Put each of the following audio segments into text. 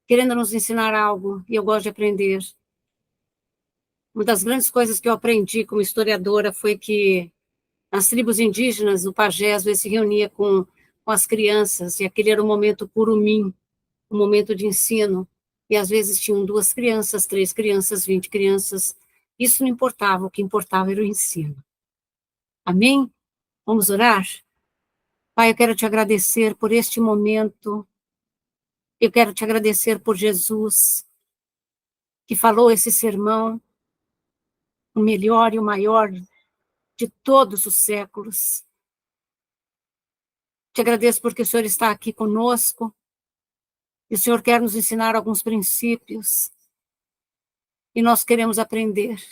querendo nos ensinar algo, e eu gosto de aprender. Uma das grandes coisas que eu aprendi como historiadora foi que nas tribos indígenas, o pajés se reunia com as crianças, e aquele era o momento curumim, um momento de ensino, e às vezes tinham 2 crianças, 3 crianças, 20 crianças, isso não importava, o que importava era o ensino. Amém? Vamos orar? Pai, eu quero te agradecer por este momento, eu quero te agradecer por Jesus, que falou esse sermão, o melhor e o maior de todos os séculos. Te agradeço porque o Senhor está aqui conosco, e o Senhor quer nos ensinar alguns princípios, e nós queremos aprender.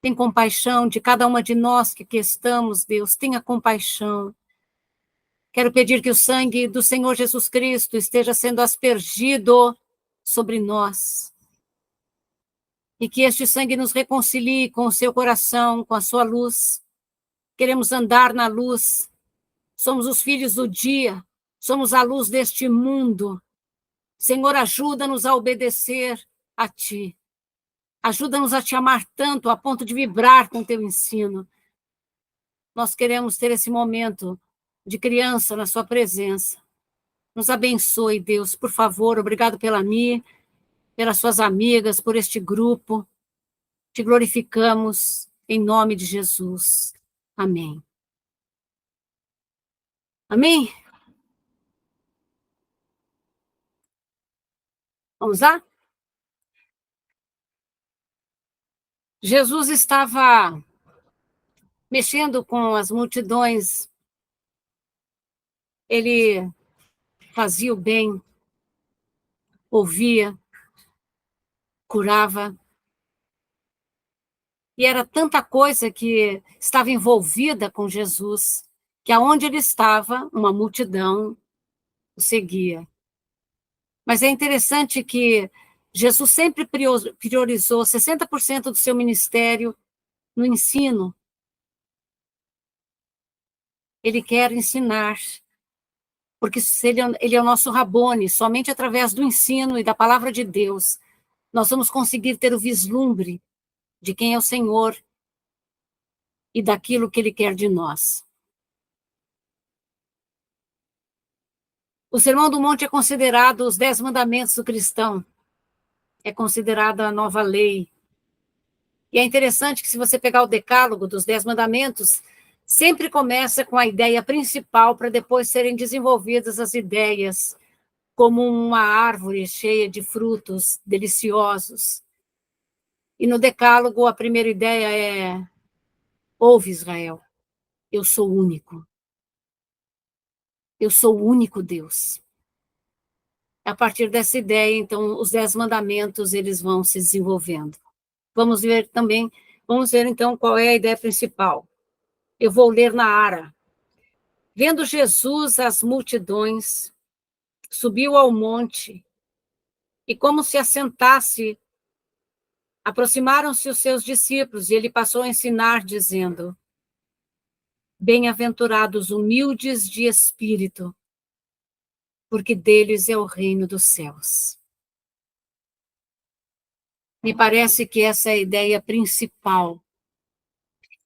Tem compaixão de cada uma de nós que aqui estamos, Deus, tenha compaixão. Quero pedir que o sangue do Senhor Jesus Cristo esteja sendo aspergido sobre nós, e que este sangue nos reconcilie com o seu coração, com a sua luz. Queremos andar na luz, somos os filhos do dia, somos a luz deste mundo. Senhor, ajuda-nos a obedecer a Ti. Ajuda-nos a Te amar tanto a ponto de vibrar com o Teu ensino. Nós queremos ter esse momento de criança na Sua presença. Nos abençoe, Deus, por favor. Obrigado pela Mi, pelas suas amigas, por este grupo. Te glorificamos em nome de Jesus. Amém. Amém? Vamos lá? Jesus estava mexendo com as multidões. Ele fazia o bem, ouvia, curava. E era tanta coisa que estava envolvida com Jesus, que aonde ele estava, uma multidão o seguia. Mas é interessante que Jesus sempre priorizou 60% do seu ministério no ensino. Ele quer ensinar, porque ele é o nosso Rabone, somente através do ensino e da palavra de Deus, nós vamos conseguir ter o vislumbre de quem é o Senhor e daquilo que Ele quer de nós. O Sermão do Monte é considerado os 10 mandamentos do cristão, é considerada a nova lei. E é interessante que se você pegar o decálogo dos 10 mandamentos, sempre começa com a ideia principal para depois serem desenvolvidas as ideias, como uma árvore cheia de frutos deliciosos. E no decálogo a primeira ideia é: ouve, Israel, eu sou único. Eu sou o único Deus. A partir dessa ideia, então, os 10 mandamentos, eles vão se desenvolvendo. Vamos ver então, qual é a ideia principal. Eu vou ler na Ara. Vendo Jesus as multidões, subiu ao monte, e como se assentasse, aproximaram-se os seus discípulos, e ele passou a ensinar, dizendo: bem-aventurados humildes de espírito, porque deles é o reino dos céus. Me parece que essa é a ideia principal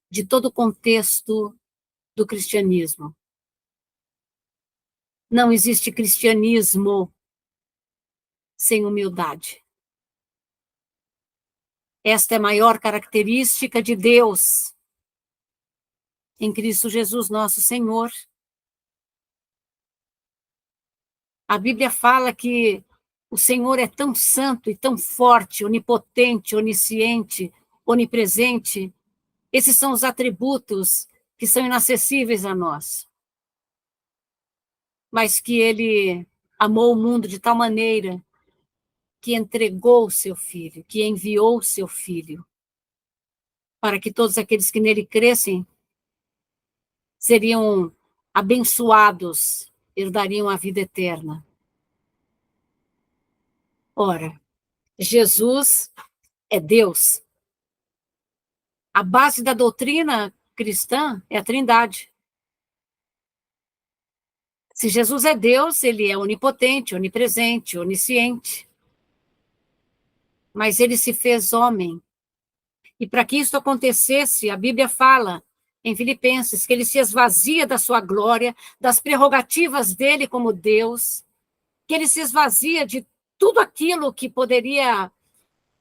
de todo o contexto do cristianismo. Não existe cristianismo sem humildade. Esta é a maior característica de Deus em Cristo Jesus, nosso Senhor. A Bíblia fala que o Senhor é tão santo e tão forte, onipotente, onisciente, onipresente. Esses são os atributos que são inacessíveis a nós. Mas que ele amou o mundo de tal maneira que entregou o seu Filho, que enviou o seu Filho, para que todos aqueles que nele crescem seriam abençoados, herdariam a vida eterna. Ora, Jesus é Deus. A base da doutrina cristã é a Trindade. Se Jesus é Deus, ele é onipotente, onipresente, onisciente. mas ele se fez homem. E para que isso acontecesse, a Bíblia fala em Filipenses que ele se esvazia da sua glória, das prerrogativas dele como Deus, que ele se esvazia de tudo aquilo que poderia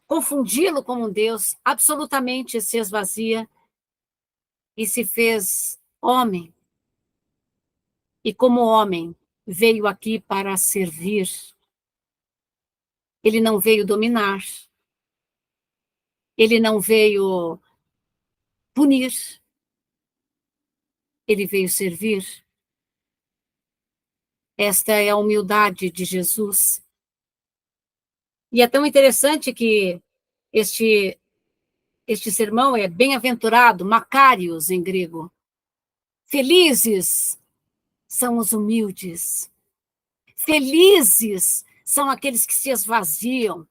confundi-lo como um Deus, absolutamente se esvazia e se fez homem. E como homem, veio aqui para servir. Ele não veio dominar. Ele não veio punir. Ele veio servir. Esta é a humildade de Jesus. E é tão interessante que este sermão é bem-aventurado, Macários em grego. Felizes são os humildes. Felizes são aqueles que se esvaziam.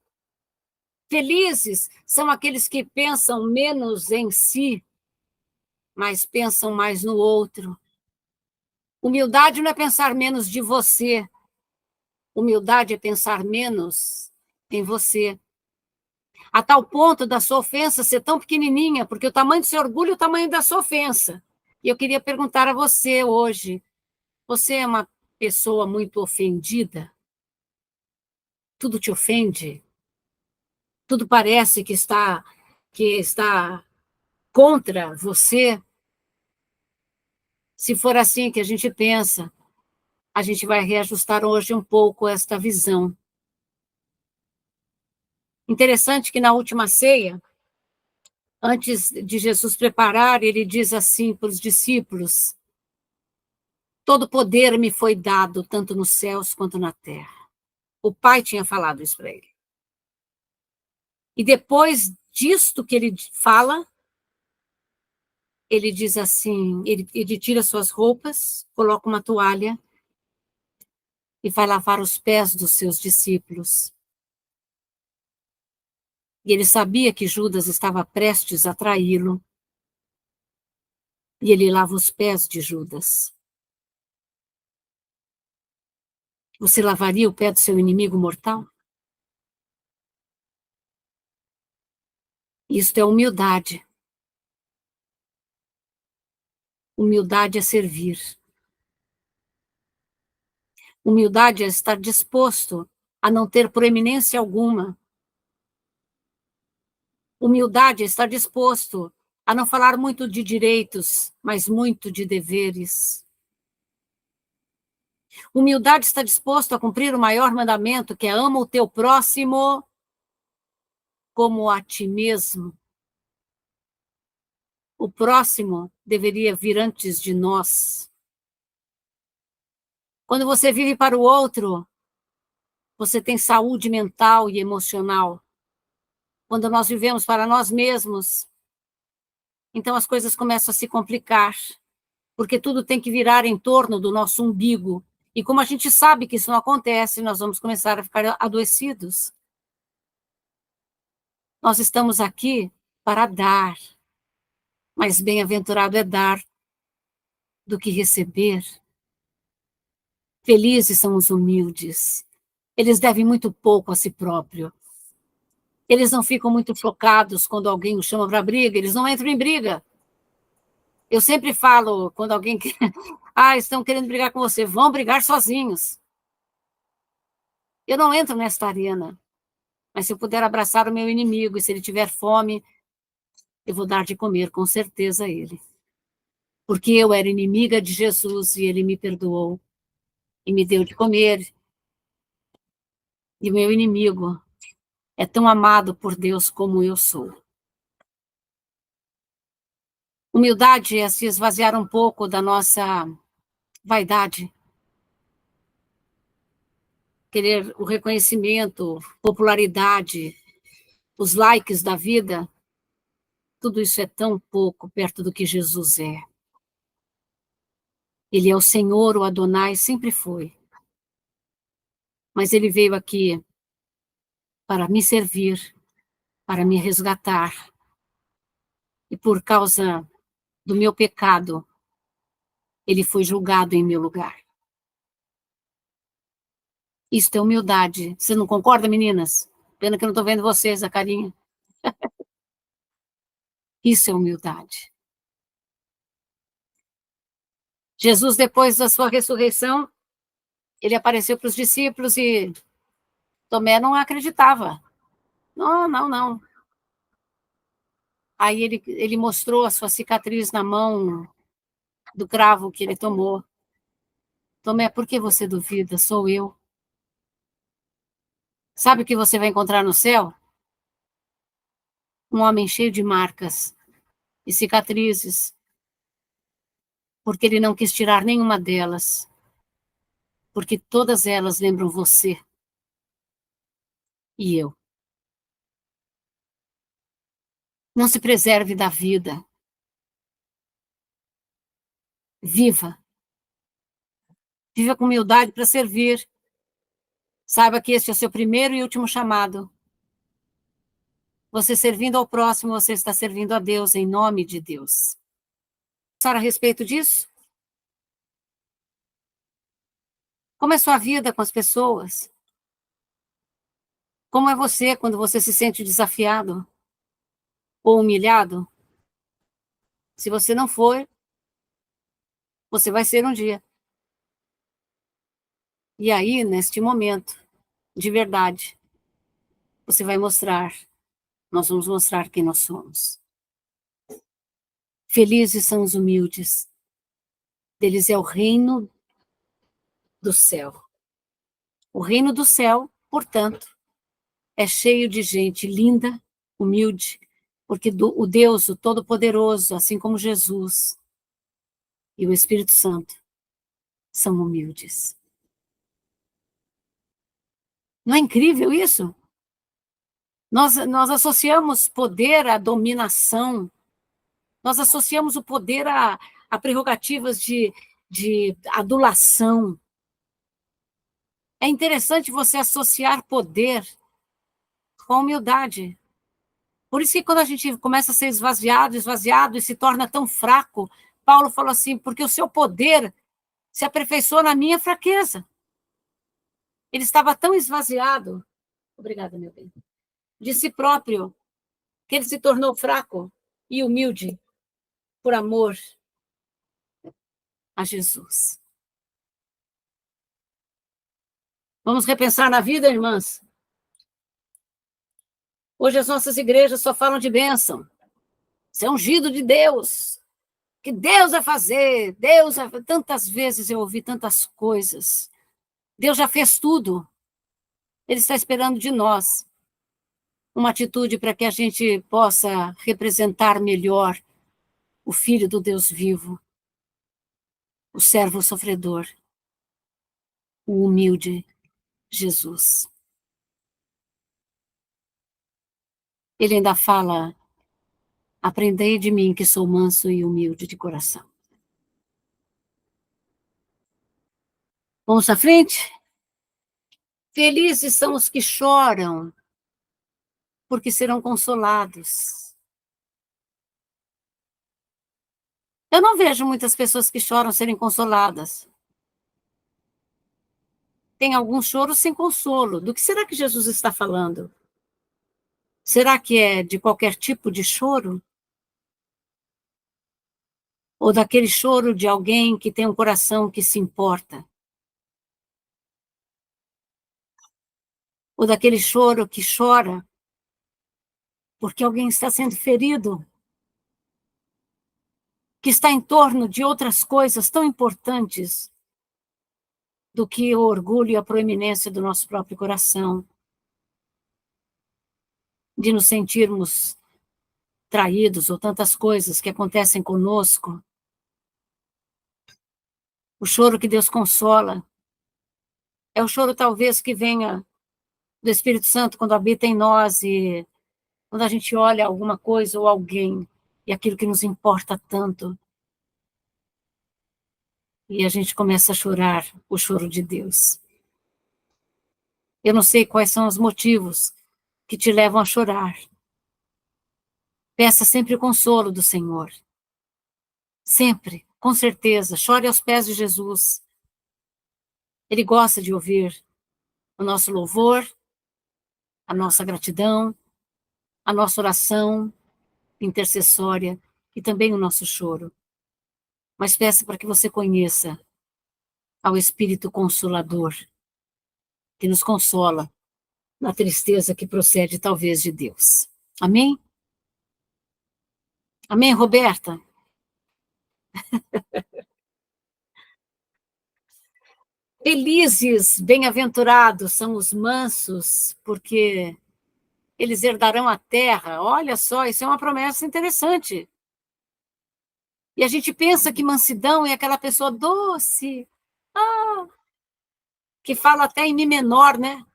Felizes são aqueles que pensam menos em si, mas pensam mais no outro. Humildade não é pensar menos de você. Humildade é pensar menos em você. A tal ponto da sua ofensa ser tão pequenininha, porque o tamanho do seu orgulho é o tamanho da sua ofensa. E eu queria perguntar a você hoje, você é uma pessoa muito ofendida? Tudo te ofende? Tudo parece que está contra você? Se for assim que a gente pensa, a gente vai reajustar hoje um pouco esta visão. Interessante que na última ceia, antes de Jesus preparar, ele diz assim para os discípulos: todo poder me foi dado, tanto nos céus quanto na terra. O Pai tinha falado isso para ele. E depois disto que ele fala, ele diz assim, ele tira suas roupas, coloca uma toalha e vai lavar os pés dos seus discípulos. E ele sabia que Judas estava prestes a traí-lo. E ele lava os pés de Judas. Você lavaria o pé do seu inimigo mortal? Isto é humildade. Humildade é servir. Humildade é estar disposto a não ter proeminência alguma. Humildade é estar disposto a não falar muito de direitos, mas muito de deveres. Humildade está disposto a cumprir o maior mandamento, que é ama o teu próximo como a ti mesmo. O próximo deveria vir antes de nós. Quando você vive para o outro, você tem saúde mental e emocional. Quando nós vivemos para nós mesmos, então as coisas começam a se complicar, porque tudo tem que virar em torno do nosso umbigo. E como a gente sabe que isso não acontece, nós vamos começar a ficar adoecidos. Nós estamos aqui para dar, mas bem-aventurado é dar do que receber. Felizes são os humildes. Eles devem muito pouco a si próprio. Eles não ficam muito chocados quando alguém os chama para briga, eles não entram em briga. Eu sempre falo, quando alguém quer, estão querendo brigar com você, vão brigar sozinhos. Eu não entro nesta arena, mas se eu puder abraçar o meu inimigo, e se ele tiver fome, eu vou dar de comer, com certeza, a ele. Porque eu era inimiga de Jesus e ele me perdoou e me deu de comer. E o meu inimigo é tão amado por Deus como eu sou. Humildade é se esvaziar um pouco da nossa vaidade. Querer o reconhecimento, popularidade, os likes da vida, tudo isso é tão pouco perto do que Jesus é. Ele é o Senhor, o Adonai, sempre foi. Mas ele veio aqui para me servir, para me resgatar. E por causa do meu pecado, ele foi julgado em meu lugar. Isto é humildade. Você não concorda, meninas? Pena que eu não estou vendo vocês, a carinha. Isso é humildade. Jesus, depois da sua ressurreição, ele apareceu para os discípulos e Tomé não acreditava. Não, não, não. Aí ele mostrou a sua cicatriz na mão do cravo que ele tomou. Tomé, por que você duvida? Sou eu. Sabe o que você vai encontrar no céu? Um homem cheio de marcas e cicatrizes, porque ele não quis tirar nenhuma delas, porque todas elas lembram você e eu. Não se preserve da vida. Viva. Viva com humildade para servir. Saiba que este é o seu primeiro e último chamado. Você servindo ao próximo, você está servindo a Deus, em nome de Deus. Pensar a respeito disso? Como é sua vida com as pessoas? Como é você quando você se sente desafiado ou humilhado? Se você não for, você vai ser um dia. E aí, neste momento, de verdade, você vai mostrar, nós vamos mostrar quem nós somos. Felizes são os humildes, deles é o reino do céu. O reino do céu, portanto, é cheio de gente linda, humilde, porque o Deus, o Todo-Poderoso, assim como Jesus e o Espírito Santo, são humildes. Não é incrível isso? Nós associamos poder à dominação, nós associamos o poder a prerrogativas de adulação. É interessante você associar poder com a humildade. Por isso que quando a gente começa a ser esvaziado, esvaziado e se torna tão fraco, Paulo falou assim, porque o seu poder se aperfeiçoa na minha fraqueza. Ele estava tão esvaziado, obrigada, meu bem, de si próprio, que ele se tornou fraco e humilde por amor a Jesus. Vamos repensar na vida, irmãs? Hoje as nossas igrejas só falam de bênção. Você é ungido de Deus. Que Deus vai fazer. Deus vai... Tantas vezes eu ouvi tantas coisas. Deus já fez tudo. Ele está esperando de nós uma atitude para que a gente possa representar melhor o Filho do Deus vivo, o servo sofredor, o humilde Jesus. Ele ainda fala, aprendei de mim que sou manso e humilde de coração. Vamos à frente? Felizes são os que choram, porque serão consolados. Eu não vejo muitas pessoas que choram serem consoladas. Tem alguns choros sem consolo. Do que será que Jesus está falando? Será que é de qualquer tipo de choro? Ou daquele choro de alguém que tem um coração que se importa? Ou daquele choro que chora porque alguém está sendo ferido? Que está em torno de outras coisas tão importantes do que o orgulho e a proeminência do nosso próprio coração, de nos sentirmos traídos ou tantas coisas que acontecem conosco. O choro que Deus consola é o choro talvez que venha do Espírito Santo quando habita em nós e quando a gente olha alguma coisa ou alguém e aquilo que nos importa tanto e a gente começa a chorar o choro de Deus. Eu não sei quais são os motivos que te levam a chorar. Peça sempre o consolo do Senhor. Sempre, com certeza, chore aos pés de Jesus. Ele gosta de ouvir o nosso louvor, a nossa gratidão, a nossa oração intercessória e também o nosso choro. Mas peço para que você conheça ao Espírito Consolador, que nos consola na tristeza que procede talvez de Deus. Amém? Amém, Roberta? Felizes, bem-aventurados são os mansos, porque eles herdarão a terra. Olha só, isso é uma promessa interessante. E a gente pensa que mansidão é aquela pessoa doce, que fala até em mi menor, né?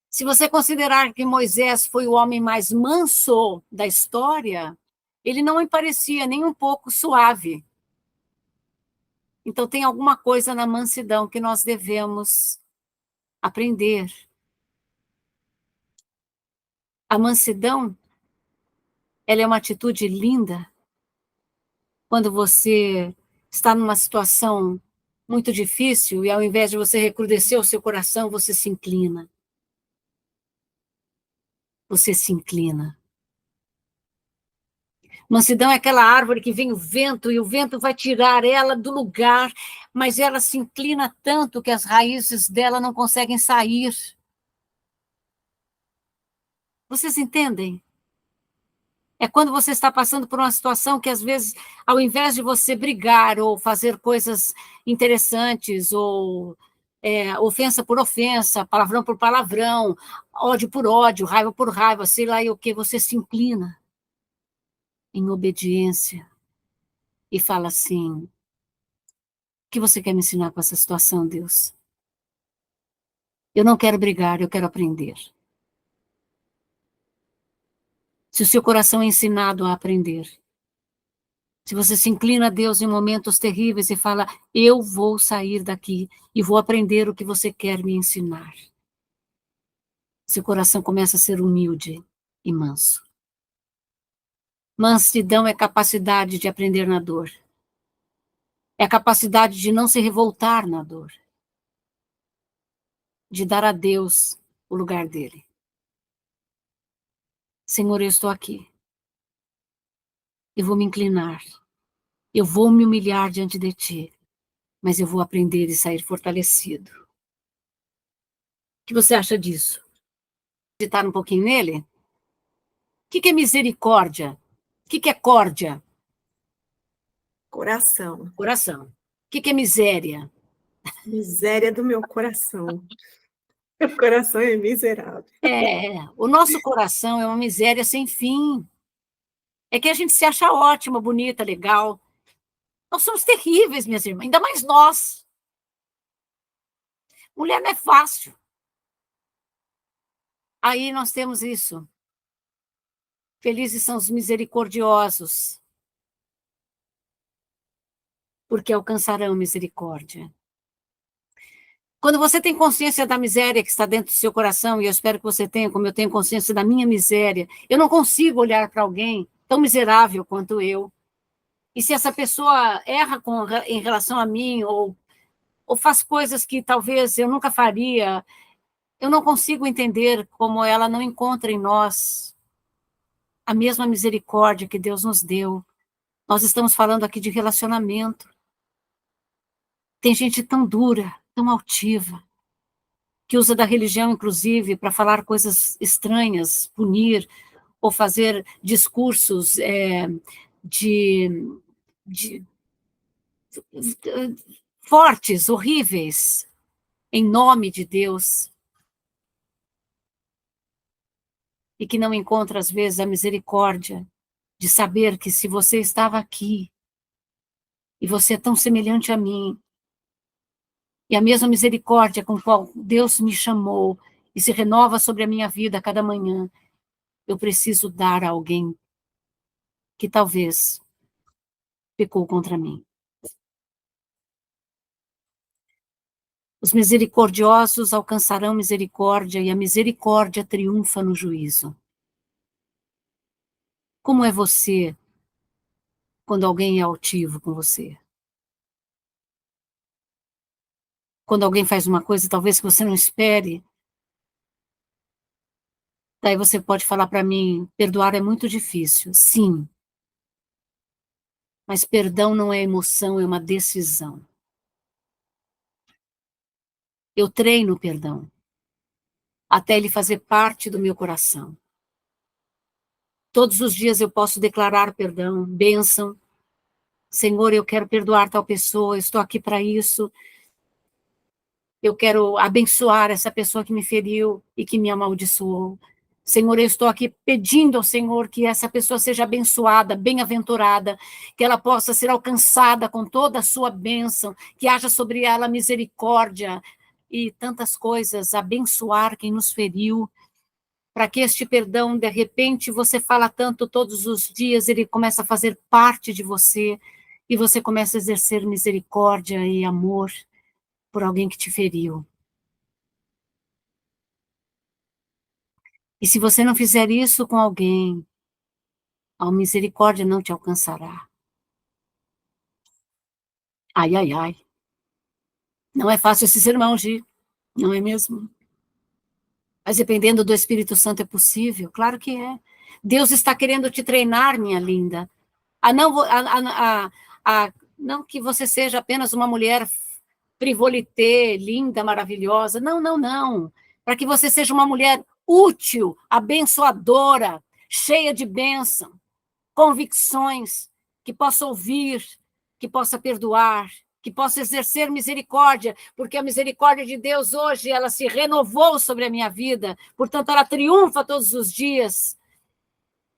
Se você considerar que Moisés foi o homem mais manso da história, ele não me parecia nem um pouco suave. Então, tem alguma coisa na mansidão que nós devemos aprender. A mansidão, ela é uma atitude linda quando você está numa situação muito difícil e ao invés de você recrudescer o seu coração, você se inclina. Você se inclina. Mansidão é aquela árvore que vem o vento e o vento vai tirar ela do lugar, mas ela se inclina tanto que as raízes dela não conseguem sair. Vocês entendem? É quando você está passando por uma situação que, às vezes, ao invés de você brigar ou fazer coisas interessantes, ou ofensa por ofensa, palavrão por palavrão, ódio por ódio, raiva por raiva, sei lá e o que, você se inclina em obediência e fala assim: o que você quer me ensinar com essa situação, Deus? Eu não quero brigar, eu quero aprender. Se o seu coração é ensinado a aprender, se você se inclina a Deus em momentos terríveis e fala, eu vou sair daqui e vou aprender o que você quer me ensinar. Seu coração começa a ser humilde e manso. Mansidão é capacidade de aprender na dor. É a capacidade de não se revoltar na dor. De dar a Deus o lugar dele. Senhor, eu estou aqui. Eu vou me inclinar. Eu vou me humilhar diante de ti. Mas eu vou aprender e sair fortalecido. O que você acha disso? Meditar um pouquinho nele? O que é misericórdia? O que é córdia? Coração. Coração. O que é miséria? Miséria do meu coração. Meu coração é miserável. O nosso coração é uma miséria sem fim. É que a gente se acha ótima, bonita, legal. Nós somos terríveis, minhas irmãs, ainda mais nós. Mulher não é fácil. Aí nós temos isso. Felizes são os misericordiosos, porque alcançarão misericórdia. Quando você tem consciência da miséria que está dentro do seu coração, e eu espero que você tenha, como eu tenho consciência da minha miséria, eu não consigo olhar para alguém tão miserável quanto eu. E se essa pessoa erra em relação a mim, ou faz coisas que talvez eu nunca faria, eu não consigo entender como ela não encontra em nós a mesma misericórdia que Deus nos deu. Nós estamos falando aqui de relacionamento. Tem gente tão dura, tão altiva, que usa da religião, inclusive, para falar coisas estranhas, punir, ou fazer discursos de, de fortes, horríveis, em nome de Deus, e que não encontra, às vezes, a misericórdia de saber que se você estava aqui, e você é tão semelhante a mim, e a mesma misericórdia com a qual Deus me chamou, e se renova sobre a minha vida a cada manhã, eu preciso dar a alguém que talvez pecou contra mim. Os misericordiosos alcançarão misericórdia e a misericórdia triunfa no juízo. Como é você quando alguém é altivo com você? Quando alguém faz uma coisa talvez que você não espere, Daí você pode falar para mim, perdoar é muito difícil. Sim, mas perdão não é emoção, é uma decisão. Eu treino o perdão, até ele fazer parte do meu coração. Todos os dias eu posso declarar perdão, bênção. Senhor, eu quero perdoar tal pessoa, eu estou aqui para isso. Eu quero abençoar essa pessoa que me feriu e que me amaldiçoou. Senhor, eu estou aqui pedindo ao Senhor que essa pessoa seja abençoada, bem-aventurada, que ela possa ser alcançada com toda a sua bênção, que haja sobre ela misericórdia e tantas coisas, abençoar quem nos feriu, para que este perdão, de repente, você fala tanto todos os dias, ele começa a fazer parte de você, e você começa a exercer misericórdia e amor por alguém que te feriu. E se você não fizer isso com alguém, a misericórdia não te alcançará. Ai, ai, ai. Não é fácil esse sermão, Gi, não é mesmo? Mas dependendo do Espírito Santo é possível, claro que é. Deus está querendo te treinar, minha linda. A não, não que você seja apenas uma mulher frivolité, linda, maravilhosa. Não, não, não. Para que você seja uma mulher útil, abençoadora, cheia de bênção, convicções, que possa ouvir, que possa perdoar, que possa exercer misericórdia, porque a misericórdia de Deus hoje, ela se renovou sobre a minha vida, portanto, ela triunfa todos os dias.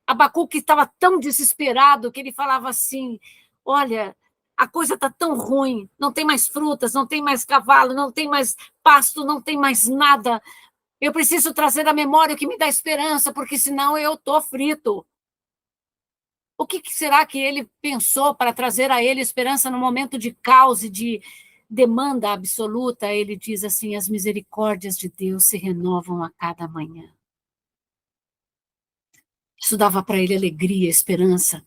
Abacuque estava tão desesperado que ele falava assim, olha, a coisa está tão ruim, não tem mais frutas, não tem mais cavalo, não tem mais pasto, não tem mais nada. Eu preciso trazer à memória o que me dá esperança, porque senão eu estou frito. O que será que ele pensou para trazer a ele esperança no momento de caos e de demanda absoluta? Ele diz assim, as misericórdias de Deus se renovam a cada manhã. Isso dava para ele alegria, esperança.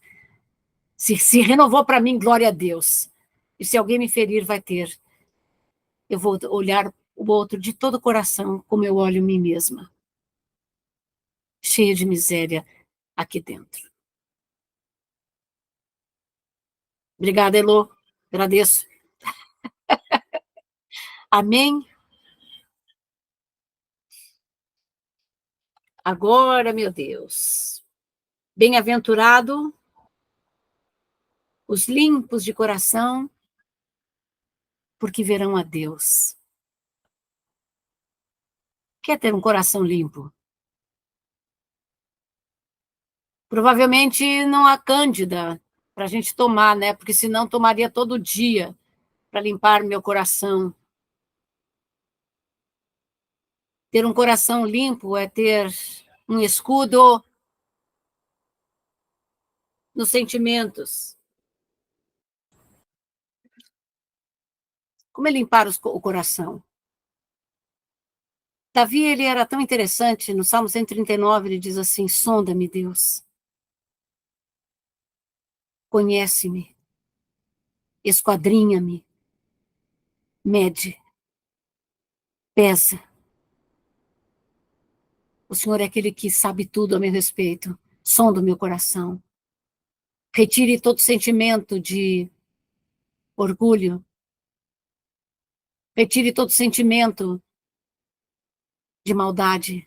Se renovou para mim, glória a Deus. E se alguém me ferir, vai ter. Eu vou olhar o outro de todo o coração, como eu olho mim mesma, cheia de miséria aqui dentro. Obrigada, Elô. Agradeço. Amém? Agora, meu Deus. Bem-aventurado os limpos de coração, porque verão a Deus. Quer ter um coração limpo? Provavelmente não há cândida para a gente tomar, né? Porque senão tomaria todo dia para limpar meu coração. Ter um coração limpo é ter um escudo nos sentimentos. Como é limpar o coração? Davi, ele era tão interessante, no Salmo 139, ele diz assim, sonda-me, Deus, conhece-me, esquadrinha-me, mede, pesa. O Senhor é aquele que sabe tudo a meu respeito, sonda o meu coração. Retire todo sentimento de orgulho, retire todo sentimento de maldade,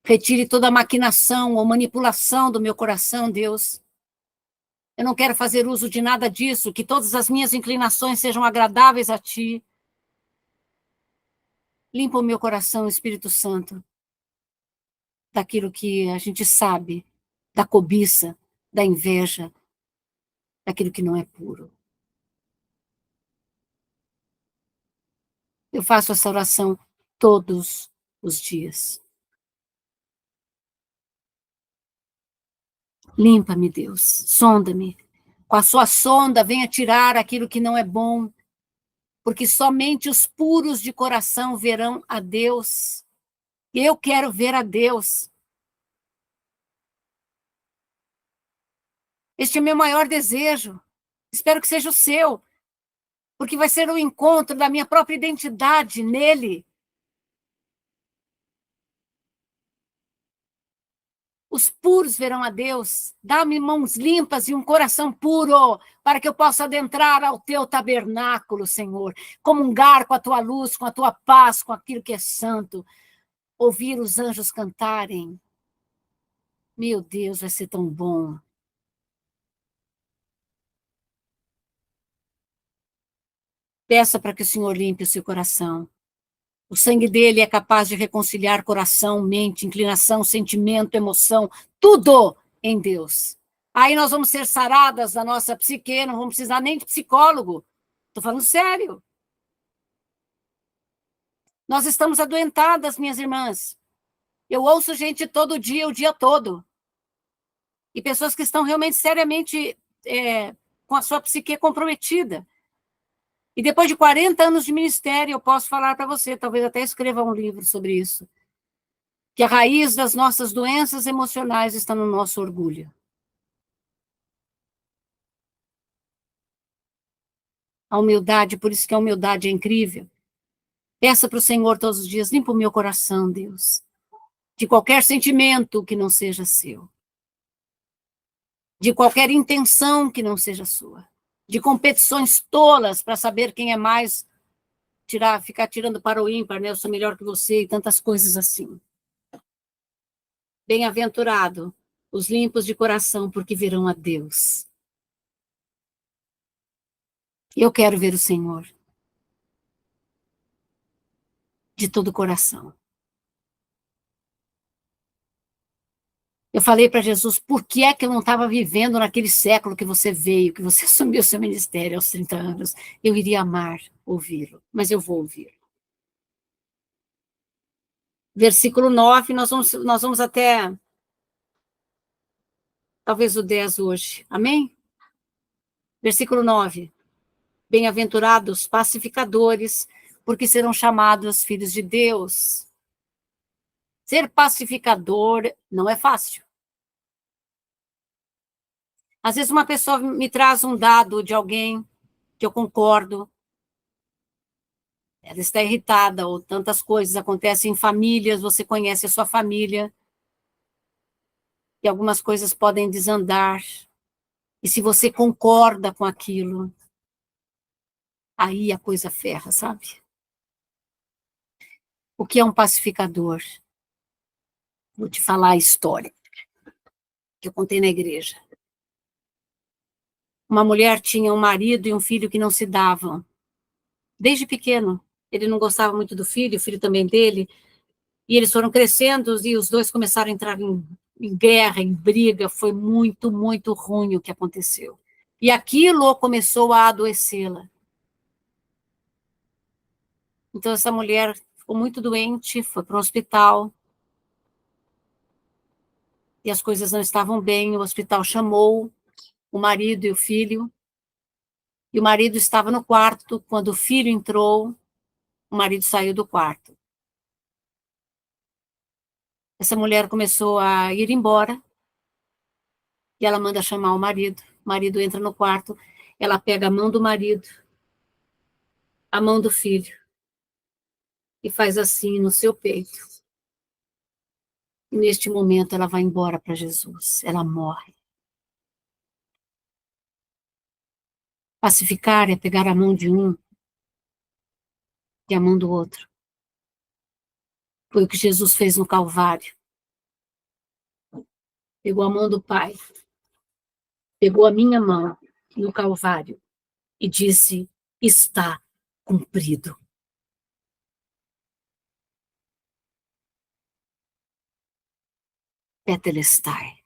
retire toda maquinação ou manipulação do meu coração, Deus. Eu não quero fazer uso de nada disso, que todas as minhas inclinações sejam agradáveis a Ti. Limpa o meu coração, Espírito Santo, daquilo que a gente sabe, da cobiça, da inveja, daquilo que não é puro. Eu faço essa oração todos os dias. Limpa-me, Deus, sonda-me. Com a sua sonda, venha tirar aquilo que não é bom, porque somente os puros de coração verão a Deus. Eu quero ver a Deus. Este é meu maior desejo. Espero que seja o seu, porque vai ser o encontro da minha própria identidade nele. Os puros verão a Deus. Dá-me mãos limpas e um coração puro, para que eu possa adentrar ao teu tabernáculo, Senhor. Comungar com a tua luz, com a tua paz, com aquilo que é santo. Ouvir os anjos cantarem. Meu Deus, vai ser tão bom. Peça para que o Senhor limpe o seu coração. O sangue dele é capaz de reconciliar coração, mente, inclinação, sentimento, emoção, tudo em Deus. Aí nós vamos ser saradas da nossa psique, não vamos precisar nem de psicólogo. Estou falando sério. Nós estamos adoentadas, minhas irmãs. Eu ouço gente todo dia, o dia todo. E pessoas que estão realmente, seriamente, com a sua psique comprometida. E depois de 40 anos de ministério, eu posso falar para você, talvez até escreva um livro sobre isso, que a raiz das nossas doenças emocionais está no nosso orgulho. A humildade, por isso que a humildade é incrível. Peça para o Senhor todos os dias, limpa o meu coração, Deus, de qualquer sentimento que não seja seu, de qualquer intenção que não seja sua, de competições tolas para saber quem é mais, ficar tirando para o ímpar, né? Eu sou melhor que você e tantas coisas assim. Bem-aventurado os limpos de coração, porque verão a Deus. Eu quero ver o Senhor de todo o coração. Eu falei para Jesus, por que é que eu não estava vivendo naquele século que você veio, que você assumiu seu ministério aos 30 anos? Eu iria amar ouvi-lo, mas eu vou ouvir. Versículo 9, nós vamos até talvez o 10 hoje. Amém? Versículo 9. Bem-aventurados pacificadores, porque serão chamados filhos de Deus. Ser pacificador não é fácil. Às vezes uma pessoa me traz um dado de alguém que eu concordo, ela está irritada, ou tantas coisas acontecem em famílias, você conhece a sua família, e algumas coisas podem desandar, e se você concorda com aquilo, aí a coisa ferra, sabe? O que é um pacificador? Vou te falar a história que eu contei na igreja. Uma mulher tinha um marido e um filho que não se davam, desde pequeno. Ele não gostava muito do filho, o filho também dele, e eles foram crescendo e os dois começaram a entrar em guerra, em briga. Foi muito, muito ruim o que aconteceu. E aquilo começou a adoecê-la. Então, essa mulher ficou muito doente, foi para o hospital, e as coisas não estavam bem. O hospital chamou o marido e o filho, e o marido estava no quarto. Quando o filho entrou, o marido saiu do quarto. Essa mulher começou a ir embora, e ela manda chamar o marido. O marido entra no quarto, ela pega a mão do marido, a mão do filho, e faz assim no seu peito. E neste momento ela vai embora para Jesus, ela morre. Pacificar é pegar a mão de um e a mão do outro. Foi o que Jesus fez no Calvário. Pegou a mão do Pai, pegou a minha mão no Calvário e disse, está cumprido. Tetelestai.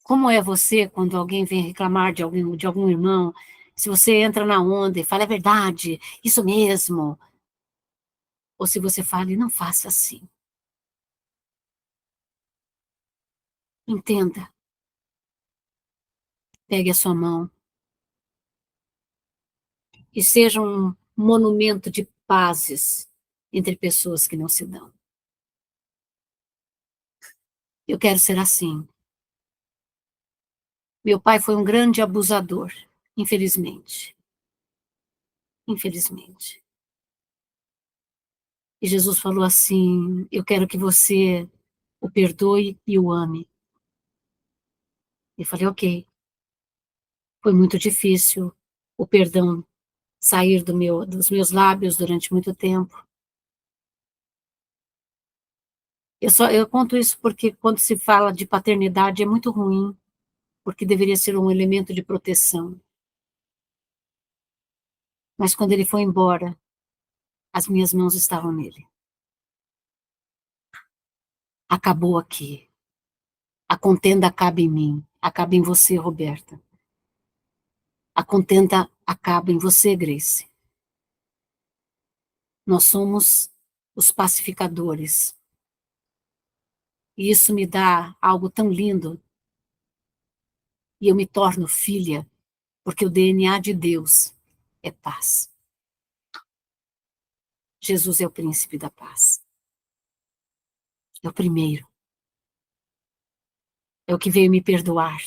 Como é você quando alguém vem reclamar de algum irmão, se você entra na onda e fala, é verdade, isso mesmo. Ou se você fala, não faça assim. Entenda. Pegue a sua mão e seja um monumento de pazes entre pessoas que não se dão. Eu quero ser assim. Meu pai foi um grande abusador, infelizmente. Infelizmente. E Jesus falou assim: eu quero que você o perdoe e o ame. Eu falei: ok. Foi muito difícil o perdão sair dos meus lábios durante muito tempo. Eu conto isso porque quando se fala de paternidade é muito ruim, porque deveria ser um elemento de proteção. Mas quando ele foi embora, as minhas mãos estavam nele. Acabou aqui. A contenda acaba em mim, acaba em você, Roberta. A contenda acaba em você, Grace. Nós somos os pacificadores. E isso me dá algo tão lindo. E eu me torno filha, porque o DNA de Deus é paz. Jesus é o príncipe da paz. É o primeiro. É o que veio me perdoar.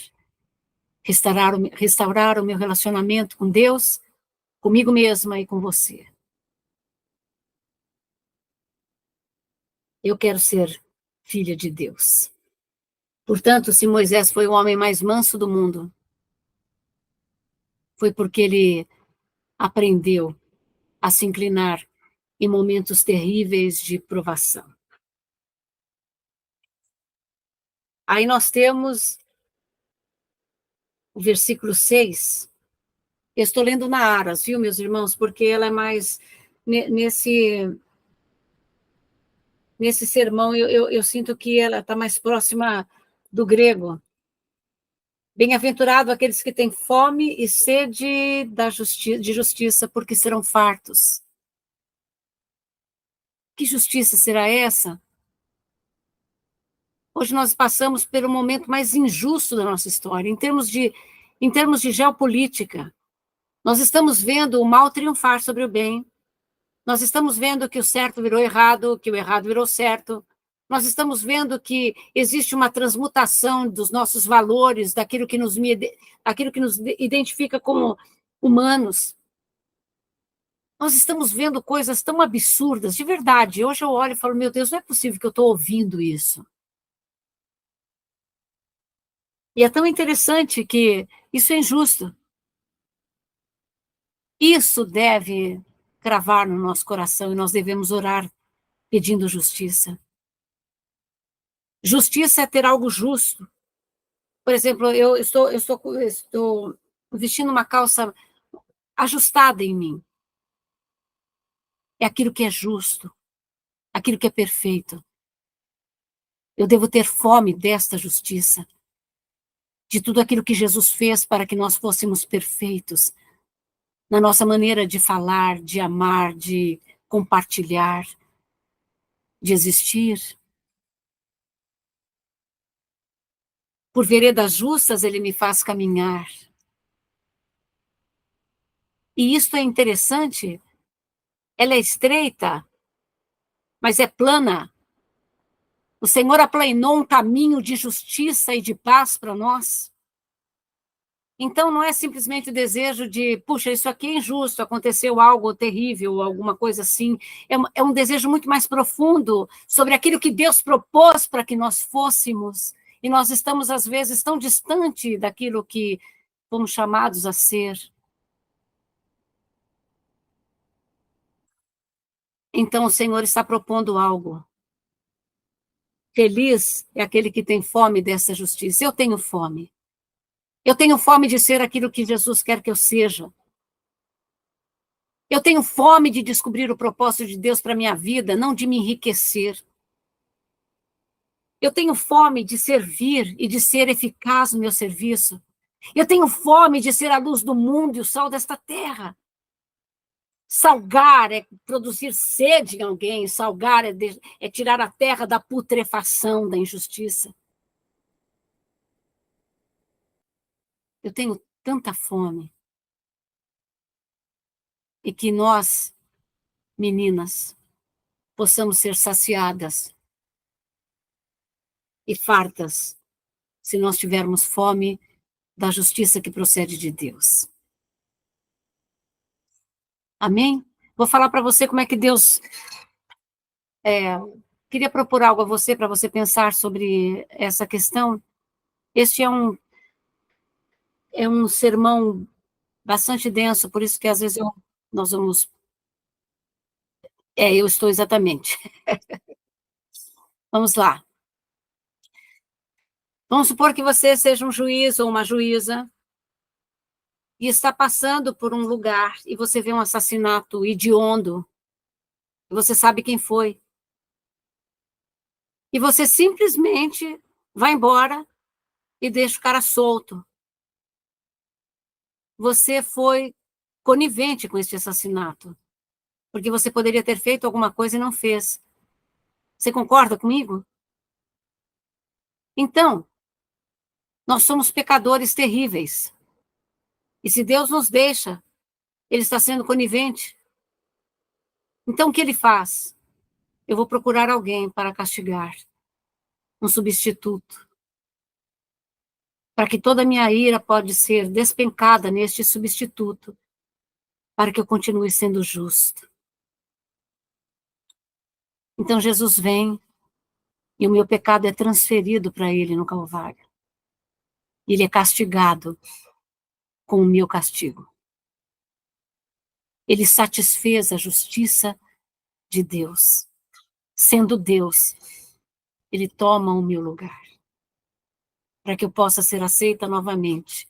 Restaurar o meu relacionamento com Deus, comigo mesma e com você. Eu quero ser filha de Deus. Portanto, se Moisés foi o homem mais manso do mundo, foi porque ele aprendeu a se inclinar em momentos terríveis de provação. Aí nós temos o versículo 6. Eu estou lendo na Aras, viu, meus irmãos? Porque ela é mais... Nesse sermão, eu sinto que ela está mais próxima do grego. Bem-aventurado aqueles que têm fome e sede de justiça, porque serão fartos. Que justiça será essa? Hoje nós passamos pelo momento mais injusto da nossa história, em termos de geopolítica. Nós estamos vendo o mal triunfar sobre o bem. Nós estamos vendo que o certo virou errado, que o errado virou certo. Nós estamos vendo que existe uma transmutação dos nossos valores, daquilo que nos identifica como humanos. Nós estamos vendo coisas tão absurdas, de verdade. Hoje eu olho e falo, meu Deus, não é possível que eu estou ouvindo isso. E é tão interessante que isso é injusto. Isso deve cravar no nosso coração e nós devemos orar pedindo justiça. Justiça é ter algo justo. Por exemplo, eu estou vestindo uma calça ajustada em mim. É aquilo que é justo, aquilo que é perfeito. Eu devo ter fome desta justiça, de tudo aquilo que Jesus fez para que nós fôssemos perfeitos, na nossa maneira de falar, de amar, de compartilhar, de existir. Por veredas justas ele me faz caminhar. E isto é interessante, ela é estreita, mas é plana. O Senhor aplanou um caminho de justiça e de paz para nós. Então, não é simplesmente o desejo de, puxa, isso aqui é injusto, aconteceu algo terrível, alguma coisa assim. É um desejo muito mais profundo sobre aquilo que Deus propôs para que nós fôssemos. E nós estamos, às vezes, tão distante daquilo que fomos chamados a ser. Então, o Senhor está propondo algo. Feliz é aquele que tem fome dessa justiça. Eu tenho fome. Eu tenho fome de ser aquilo que Jesus quer que eu seja. Eu tenho fome de descobrir o propósito de Deus para a minha vida, não de me enriquecer. Eu tenho fome de servir e de ser eficaz no meu serviço. Eu tenho fome de ser a luz do mundo e o sal desta terra. Salgar é produzir sede em alguém, salgar é tirar a terra da putrefação, da injustiça. Eu tenho tanta fome. E que nós, meninas, possamos ser saciadas e fartas, se nós tivermos fome da justiça que procede de Deus. Amém? Vou falar para você como é que Deus Queria propor algo a você, para você pensar sobre essa questão. Este é um sermão bastante denso, por isso que às vezes nós vamos... eu estou exatamente. Vamos lá. Vamos supor que você seja um juiz ou uma juíza e está passando por um lugar e você vê um assassinato hediondo, e você sabe quem foi. E você simplesmente vai embora e deixa o cara solto. Você foi conivente com este assassinato, porque você poderia ter feito alguma coisa e não fez. Você concorda comigo? Então, nós somos pecadores terríveis. E se Deus nos deixa, ele está sendo conivente. Então, o que ele faz? Eu vou procurar alguém para castigar, um substituto, para que toda a minha ira pode ser despencada neste substituto, para que eu continue sendo justo. Então, Jesus vem e o meu pecado é transferido para ele no Calvário. Ele é castigado com o meu castigo. Ele satisfez a justiça de Deus. Sendo Deus, ele toma o meu lugar, para que eu possa ser aceita novamente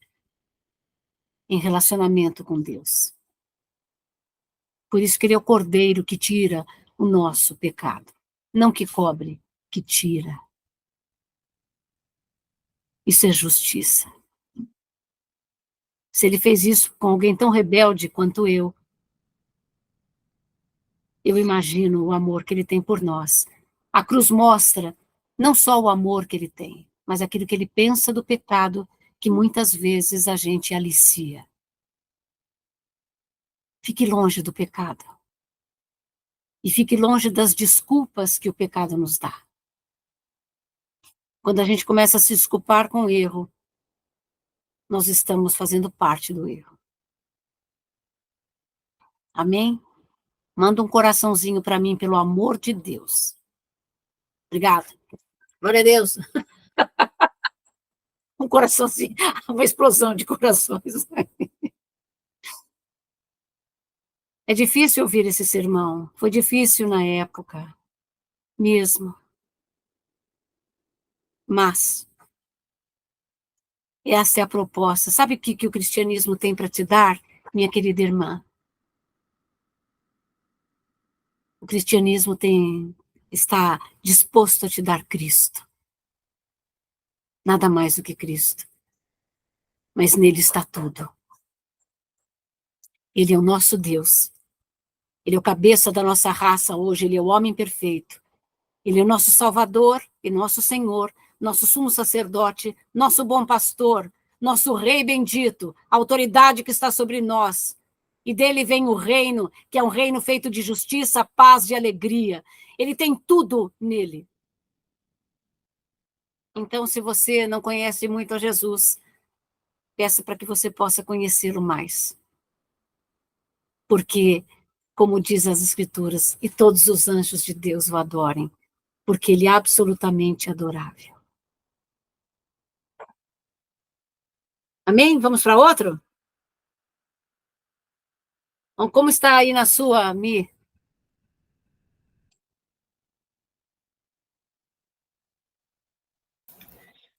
em relacionamento com Deus. Por isso que ele é o cordeiro que tira o nosso pecado. Não que cobre, que tira. Isso é justiça. Se ele fez isso com alguém tão rebelde quanto eu imagino o amor que ele tem por nós. A cruz mostra não só o amor que ele tem, mas aquilo que ele pensa do pecado, que muitas vezes a gente alicia. Fique longe do pecado. E fique longe das desculpas que o pecado nos dá. Quando a gente começa a se desculpar com o erro, nós estamos fazendo parte do erro. Amém? Manda um coraçãozinho para mim, pelo amor de Deus. Obrigada. Glória a Deus. Um coraçãozinho, uma explosão de corações. É difícil ouvir esse sermão. Foi difícil na época, mesmo. Mas essa é a proposta. Sabe o que o cristianismo tem para te dar, minha querida irmã? O cristianismo está disposto a te dar Cristo. Nada mais do que Cristo. Mas nele está tudo. Ele é o nosso Deus. Ele é o cabeça da nossa raça hoje. Ele é o homem perfeito. Ele é o nosso Salvador e nosso Senhor, nosso sumo sacerdote, nosso bom pastor, nosso rei bendito, a autoridade que está sobre nós. E dele vem o reino, que é um reino feito de justiça, paz e alegria. Ele tem tudo nele. Então, se você não conhece muito a Jesus, peço para que você possa conhecê-lo mais. Porque, como diz as Escrituras, e todos os anjos de Deus o adorem, porque ele é absolutamente adorável. Amém? Vamos para outro? Então, como está aí na sua, Mi?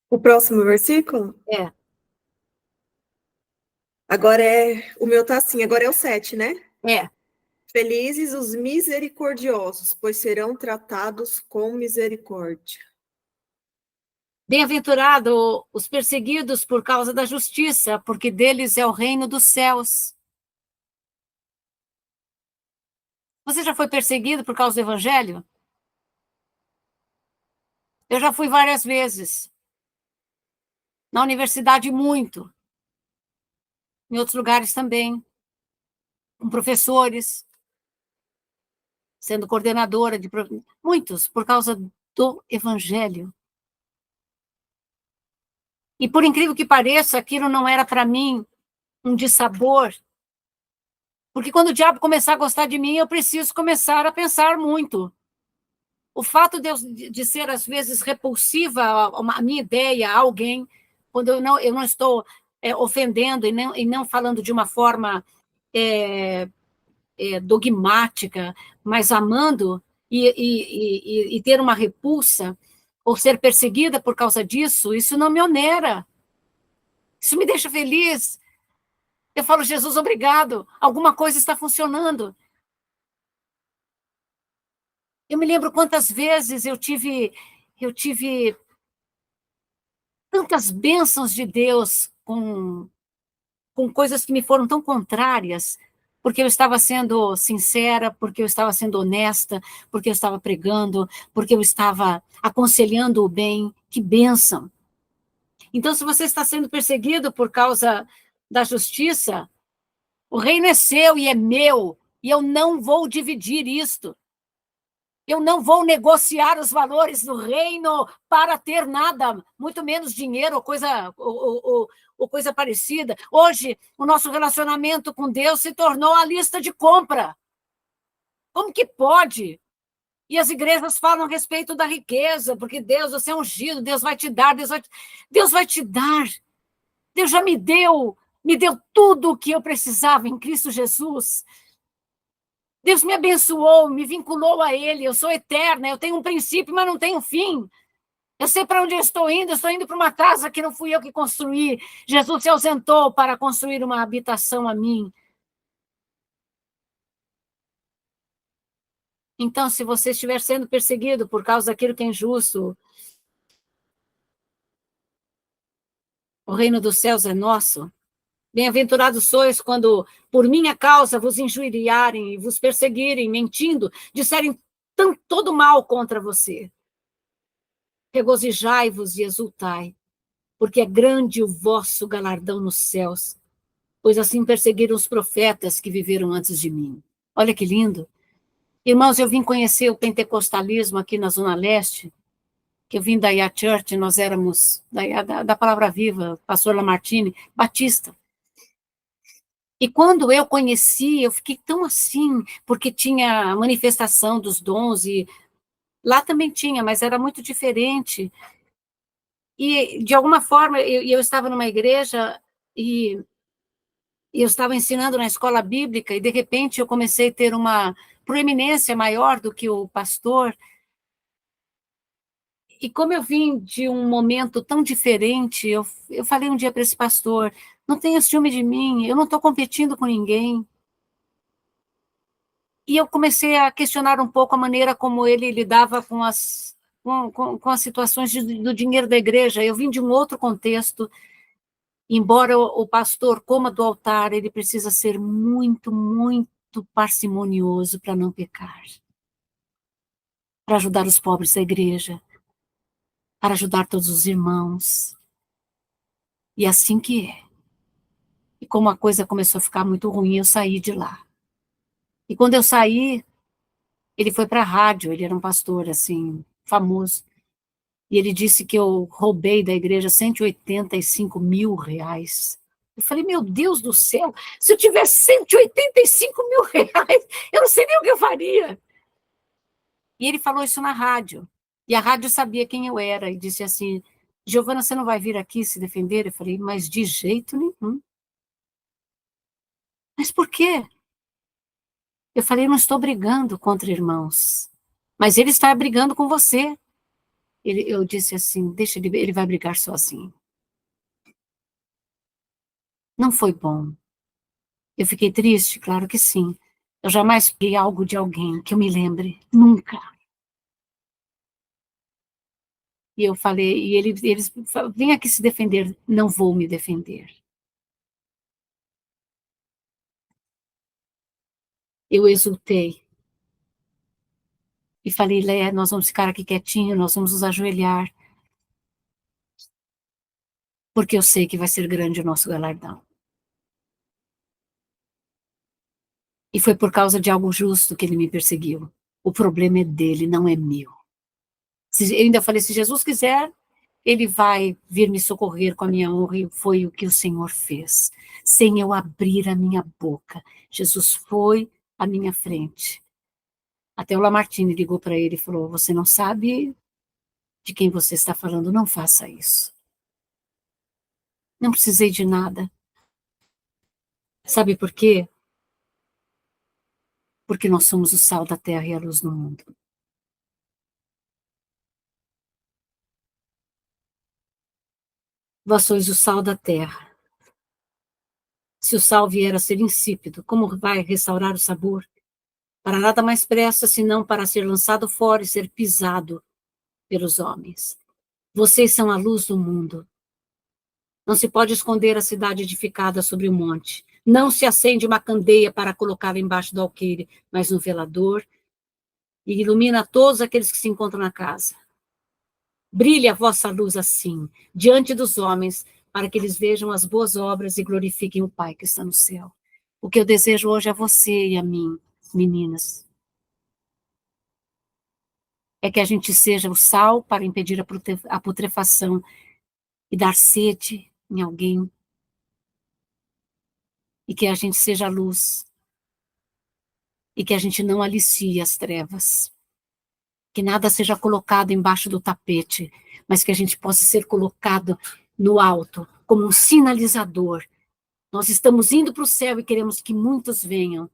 O próximo versículo? É, Agora o meu tá assim, agora é o 7, né? é. Felizes os misericordiosos, pois serão tratados com misericórdia. Bem-aventurado os perseguidos por causa da justiça, porque deles é o reino dos céus. Você já foi perseguido por causa do evangelho? Eu já fui várias vezes. Na universidade, muito. Em outros lugares também. Com professores. Sendo coordenadora de... Muitos, por causa do evangelho. E por incrível que pareça, aquilo não era para mim um dissabor. Porque quando o diabo começar a gostar de mim, eu preciso começar a pensar muito. O fato de ser, às vezes, repulsiva a minha ideia a alguém, quando eu não estou ofendendo e não falando de uma forma dogmática, mas amando e ter uma repulsa, ou ser perseguida por causa disso, isso não me onera. Isso me deixa feliz. Eu falo, Jesus, obrigado, alguma coisa está funcionando. Eu me lembro quantas vezes eu tive tantas bênçãos de Deus com coisas que me foram tão contrárias, porque eu estava sendo sincera, porque eu estava sendo honesta, porque eu estava pregando, porque eu estava aconselhando o bem. Que bênção! Então, se você está sendo perseguido por causa da justiça, o reino é seu e é meu, e eu não vou dividir isto. Eu não vou negociar os valores do reino para ter nada, muito menos dinheiro ou coisa parecida. Hoje, o nosso relacionamento com Deus se tornou a lista de compra. Como que pode? E as igrejas falam a respeito da riqueza, porque Deus, você é ungido, Deus vai te dar, Deus vai te dar. Deus já me deu tudo o que eu precisava em Cristo Jesus. Deus me abençoou, me vinculou a Ele, eu sou eterna, eu tenho um princípio, mas não tenho fim. Eu sei para onde eu estou indo para uma casa que não fui eu que construí. Jesus se ausentou para construir uma habitação a mim. Então, se você estiver sendo perseguido por causa daquilo que é injusto, o reino dos céus é nosso. Bem-aventurados sois quando, por minha causa, vos injuriarem e vos perseguirem, mentindo, disserem todo mal contra você. Regozijai-vos e exultai, porque é grande o vosso galardão nos céus, pois assim perseguiram os profetas que viveram antes de mim. Olha que lindo. Irmãos, eu vim conhecer o pentecostalismo aqui na Zona Leste, que eu vim da IA Church, nós éramos da Palavra Viva, pastor Lamartine, batista. E quando eu conheci, eu fiquei tão assim, porque tinha a manifestação dos dons, e lá também tinha, mas era muito diferente. E, de alguma forma, eu estava numa igreja e eu estava ensinando na escola bíblica, e, de repente, eu comecei a ter uma proeminência maior do que o pastor. E como eu vim de um momento tão diferente, eu falei um dia para esse pastor, não tenha ciúme de mim, eu não estou competindo com ninguém. E eu comecei a questionar um pouco a maneira como ele lidava com as situações do dinheiro da igreja. Eu vim de um outro contexto. Embora o pastor coma do altar, ele precisa ser muito, muito parcimonioso para não pecar, para ajudar os pobres da igreja, para ajudar todos os irmãos. E assim que é. E como a coisa começou a ficar muito ruim, eu saí de lá. E quando eu saí, ele foi para a rádio, ele era um pastor, assim, famoso. E ele disse que eu roubei da igreja R$ 185 mil. Eu falei, meu Deus do céu, se eu tivesse R$ 185 mil, eu não sei nem o que eu faria. E ele falou isso na rádio. E a rádio sabia quem eu era. E disse assim, Giovana, você não vai vir aqui se defender? Eu falei, mas de jeito nenhum. Mas por quê? Eu falei, não estou brigando contra irmãos. Mas ele está brigando com você. Eu disse assim, deixa ele vai brigar sozinho. Não foi bom. Eu fiquei triste? Claro que sim. Eu jamais peguei algo de alguém que eu me lembre. Nunca. E eu falei, e eles vem aqui se defender. Não vou me defender. Eu exultei. E falei, Lé, nós vamos ficar aqui quietinho, nós vamos nos ajoelhar. Porque eu sei que vai ser grande o nosso galardão. E foi por causa de algo justo que ele me perseguiu. O problema é dele, não é meu. Eu ainda falei, se Jesus quiser, ele vai vir me socorrer com a minha honra, e foi o que o Senhor fez. Sem eu abrir a minha boca, Jesus foi à minha frente. Até o Lamartine ligou para ele e falou: você não sabe de quem você está falando, não faça isso. Não precisei de nada. Sabe por quê? Porque nós somos o sal da terra e a luz do mundo. Vós sois o sal da terra. Se o sal vier a ser insípido, como vai restaurar o sabor? Para nada mais presta senão para ser lançado fora e ser pisado pelos homens. Vocês são a luz do mundo. Não se pode esconder a cidade edificada sobre o monte. Não se acende uma candeia para colocá-la embaixo do alqueire, mas no velador, e ilumina todos aqueles que se encontram na casa. Brilhe a vossa luz assim, diante dos homens, para que eles vejam as boas obras e glorifiquem o Pai que está no céu. O que eu desejo hoje a você e a mim, meninas, é que a gente seja o sal para impedir a putrefação e dar sede em alguém, e que a gente seja a luz, e que a gente não alicie as trevas, que nada seja colocado embaixo do tapete, mas que a gente possa ser colocado no alto, como um sinalizador. Nós estamos indo para o céu e queremos que muitos venham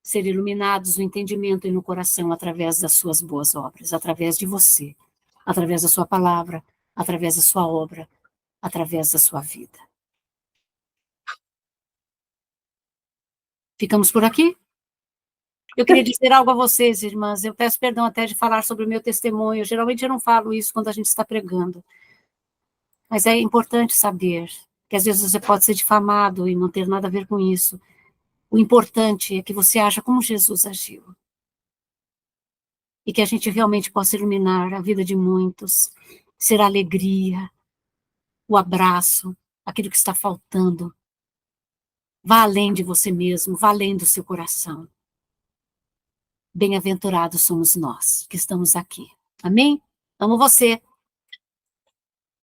ser iluminados no entendimento e no coração através das suas boas obras, através de você, através da sua palavra, através da sua obra, através da sua vida. Ficamos por aqui? Eu queria dizer algo a vocês, irmãs. Eu peço perdão até de falar sobre o meu testemunho. Geralmente eu não falo isso quando a gente está pregando. Mas é importante saber que às vezes você pode ser difamado e não ter nada a ver com isso. O importante é que você haja como Jesus agiu. E que a gente realmente possa iluminar a vida de muitos, ser a alegria, o abraço, aquilo que está faltando. Vá além de você mesmo, vá além do seu coração. Bem-aventurados somos nós que estamos aqui. Amém? Amo você.